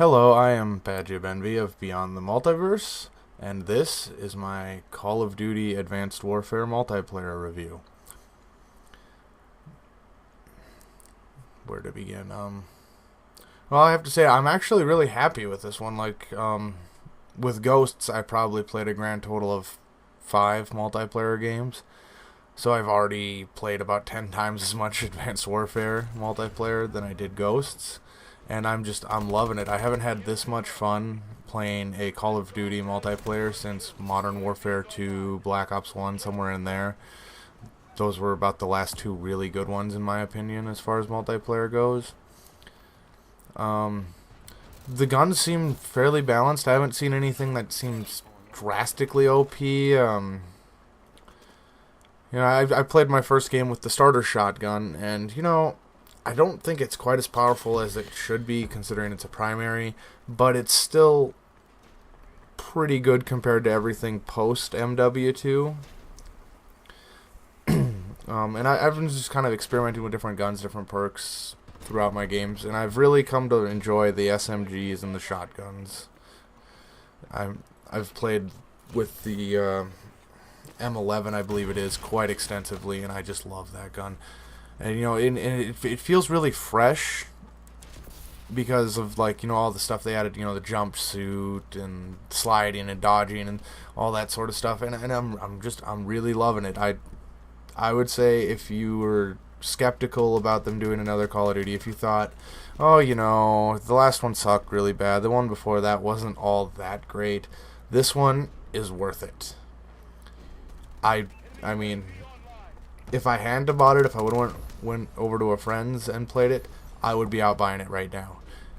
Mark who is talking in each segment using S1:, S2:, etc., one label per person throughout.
S1: Hello, I am Padgib Envy of Beyond the Multiverse, and this is my Call of Duty Advanced Warfare multiplayer review. Where to begin? Well, I have to say, I'm actually really happy with this one. With Ghosts, I probably played a grand total of 5 multiplayer games. So I've already played about 10 times as much Advanced Warfare multiplayer than I did Ghosts. And I'm loving it. I haven't had this much fun playing a Call of Duty multiplayer since Modern Warfare 2, Black Ops 1, somewhere in there. Those were about the last 2 really good ones, in my opinion, as far as multiplayer goes. The guns seem fairly balanced. I haven't seen anything that seems drastically OP. I played my first game with the starter shotgun, and, I don't think it's quite as powerful as it should be, considering it's a primary, but it's still pretty good compared to everything post MW2. And I've been just kind of experimenting with different guns, different perks throughout my games, and I've really come to enjoy the SMGs and the shotguns. I've played with the M11, I believe it is, quite extensively, and I just love that gun. And, it feels really fresh because of, all the stuff they added, the jumpsuit and sliding and dodging and all that sort of stuff. And I'm really loving it. I would say if you were skeptical about them doing another Call of Duty, if you thought, the last one sucked really bad, the one before that wasn't all that great, this one is worth it. I mean, if I hadn't bought it, if I would have went over to a friend's and played it, I would be out buying it right now.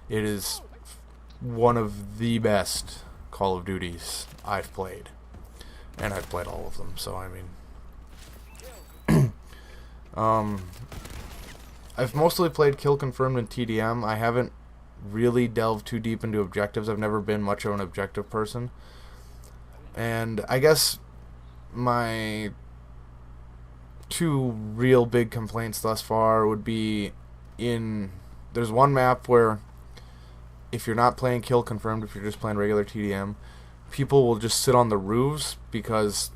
S1: It is one of the best Call of Duties I've played. And I've played all of them, so I mean... I've mostly played Kill Confirmed and TDM. I haven't really delved too deep into objectives. I've never been much of an objective person. And I guess my 2 real big complaints thus far would be there's one map where if you're not playing Kill Confirmed, if you're just playing regular TDM, people will just sit on the roofs because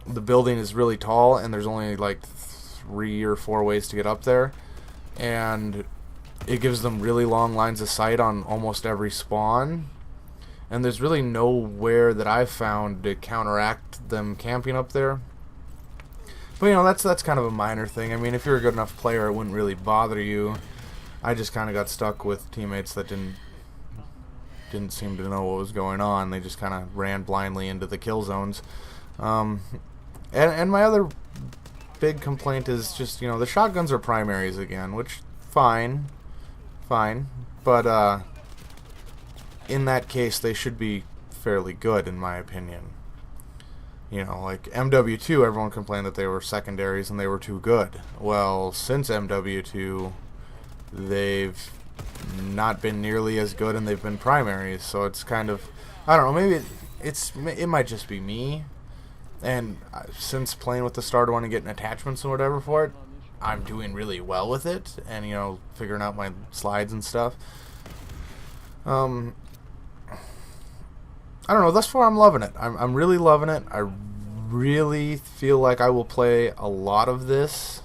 S1: the building is really tall and there's only 3 or 4 ways to get up there, and it gives them really long lines of sight on almost every spawn, and there's really nowhere that I've found to counteract them camping up there. But that's kind of a minor thing. I mean, if you're a good enough player, it wouldn't really bother you. I just kind of got stuck with teammates that didn't seem to know what was going on. They just kind of ran blindly into the kill zones. And my other big complaint is just, the shotguns are primaries again, which fine, but in that case they should be fairly good, in my opinion. Like MW2, everyone complained that they were secondaries and they were too good. Well, since MW2, they've not been nearly as good, and they've been primaries. So it's kind of, I don't know, maybe it might just be me. And since playing with the starter one and getting attachments and whatever for it, I'm doing really well with it, and figuring out my slides and stuff. I don't know, thus far I'm loving it. I'm really loving it. I really feel like I will play a lot of this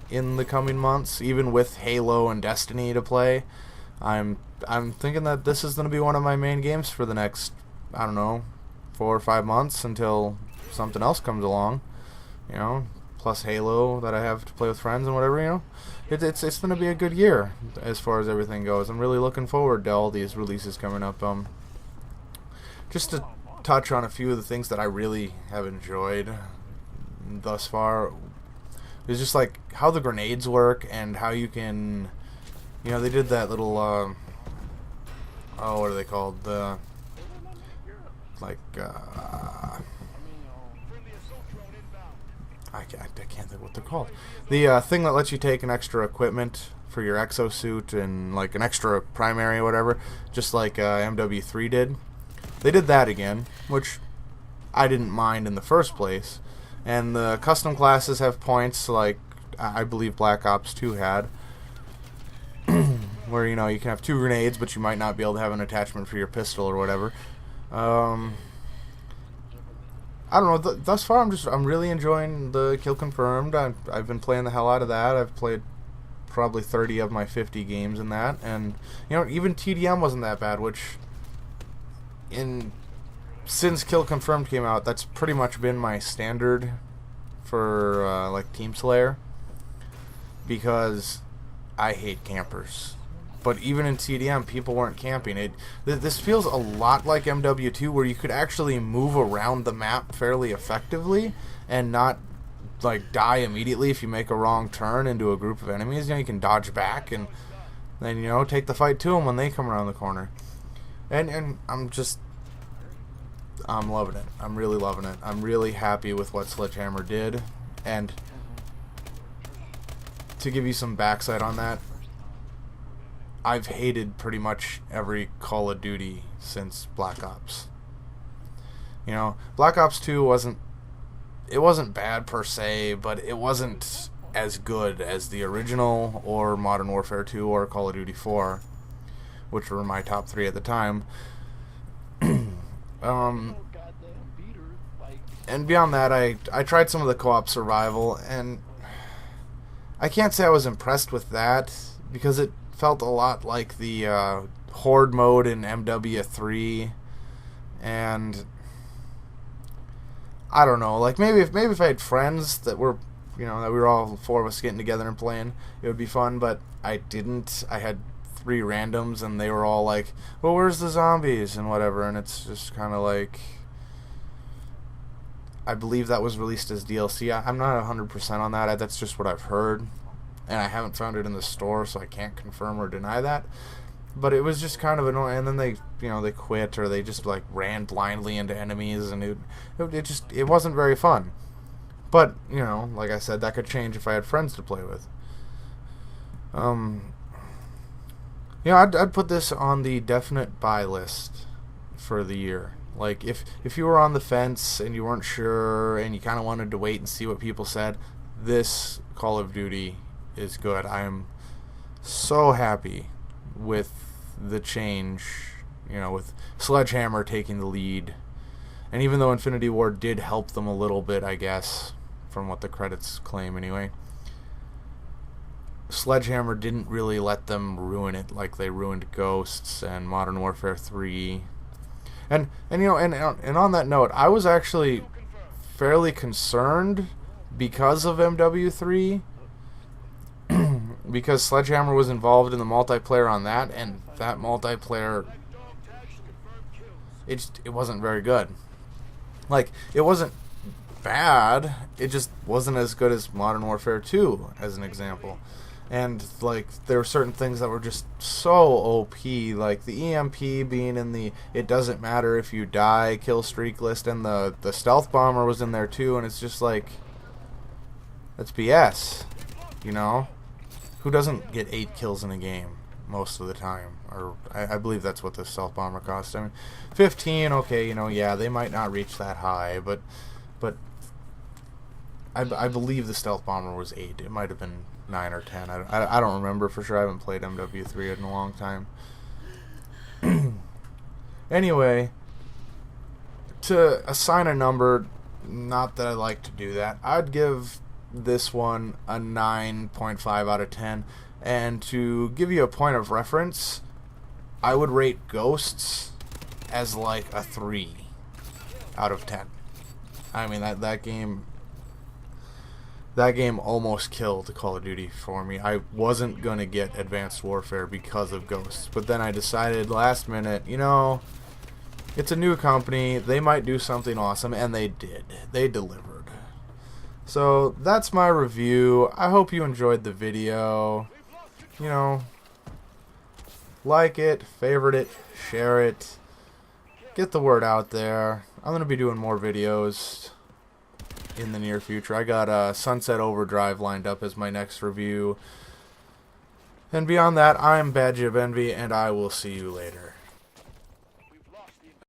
S1: in the coming months, even with Halo and Destiny to play. I'm thinking that this is going to be one of my main games for the next, I don't know, 4 or 5 months until something else comes along, plus Halo that I have to play with friends and whatever, It's going to be a good year as far as everything goes. I'm really looking forward to all these releases coming up. Just to touch on a few of the things that I really have enjoyed thus far is just how the grenades work and how you can, they did that little, what are they called? I can't think what they're called. The thing that lets you take an extra equipment for your exosuit and an extra primary or whatever, just like MW3 did. They did that again, which I didn't mind in the first place. And the custom classes have points like I believe Black Ops 2 had. where, you know, you can have 2 grenades, but you might not be able to have an attachment for your pistol or whatever. I don't know. Thus far, I'm really enjoying the Kill Confirmed. I've been playing the hell out of that. I've played probably 30 of my 50 games in that, and you know, even TDM wasn't that bad. Which, since Kill Confirmed came out, that's pretty much been my standard for like Team Slayer, because I hate campers. But even in TDM, people weren't camping. This feels a lot like MW2, where you could actually move around the map fairly effectively and not like die immediately if you make a wrong turn into a group of enemies. You know, you can dodge back and then, you know, take the fight to them when they come around the corner. And I'm loving it. I'm really loving it. I'm really happy with what Sledgehammer did. And to give you some backside on that, I've hated pretty much every Call of Duty since Black Ops. You know, Black Ops 2 wasn't bad per se, but it wasn't as good as the original or Modern Warfare 2 or Call of Duty 4, which were my top 3 at the time. And beyond that, I tried some of the co-op survival, and I can't say I was impressed with that, because it felt a lot like the Horde mode in MW3, and I don't know, like maybe if I had friends that were, you know, that we were all 4 of us getting together and playing, it would be fun, but I didn't. I had 3 randoms, and they were all like, well, where's the zombies and whatever, and it's just kind of like, I believe that was released as DLC. I'm not 100% on that. That's just what I've heard, and I haven't found it in the store, so I can't confirm or deny that. But it was just kind of annoying, and then they, you know, they quit, or they just like ran blindly into enemies, and it wasn't very fun. But, you know, like I said, that could change if I had friends to play with. You know, I'd put this on the definite buy list for the year. Like, if you were on the fence and you weren't sure and you kind of wanted to wait and see what people said, this Call of Duty is good. I am so happy with the change, you know, with Sledgehammer taking the lead. And even though Infinity Ward did help them a little bit, I guess, from what the credits claim anyway, Sledgehammer didn't really let them ruin it like they ruined Ghosts and Modern Warfare 3. And you know, and on that note, I was actually fairly concerned because of MW3, because Sledgehammer was involved in the multiplayer on that, and that multiplayer, it wasn't very good. Like, it wasn't bad, it just wasn't as good as Modern Warfare 2, as an example. And, like, there were certain things that were just so OP, like the EMP being in the it doesn't matter if you die kill streak list, and the stealth bomber was in there too, and it's just like, that's BS, you know? Who doesn't get 8 kills in a game most of the time? Or I believe that's what the stealth bomber cost. I mean, 15, okay, you know, yeah, they might not reach that high, but I believe the stealth bomber was 8. It might have been 9 or 10. I don't remember for sure. I haven't played MW3 in a long time. Anyway, to assign a number, not that I like to do that, I'd give this one a 9.5 out of 10. And to give you a point of reference, I would rate Ghosts as like a 3 out of 10. I mean, that game almost killed Call of Duty for me. I wasn't going to get Advanced Warfare because of Ghosts, but then I decided last minute, you know, it's a new company, they might do something awesome, and they did. They delivered. So that's my review. I hope you enjoyed the video. You know, like it, favorite it, share it, get the word out there. I'm going to be doing more videos in the near future. I got Sunset Overdrive lined up as my next review. And beyond that, I'm Bad Jib Envy, and I will see you later.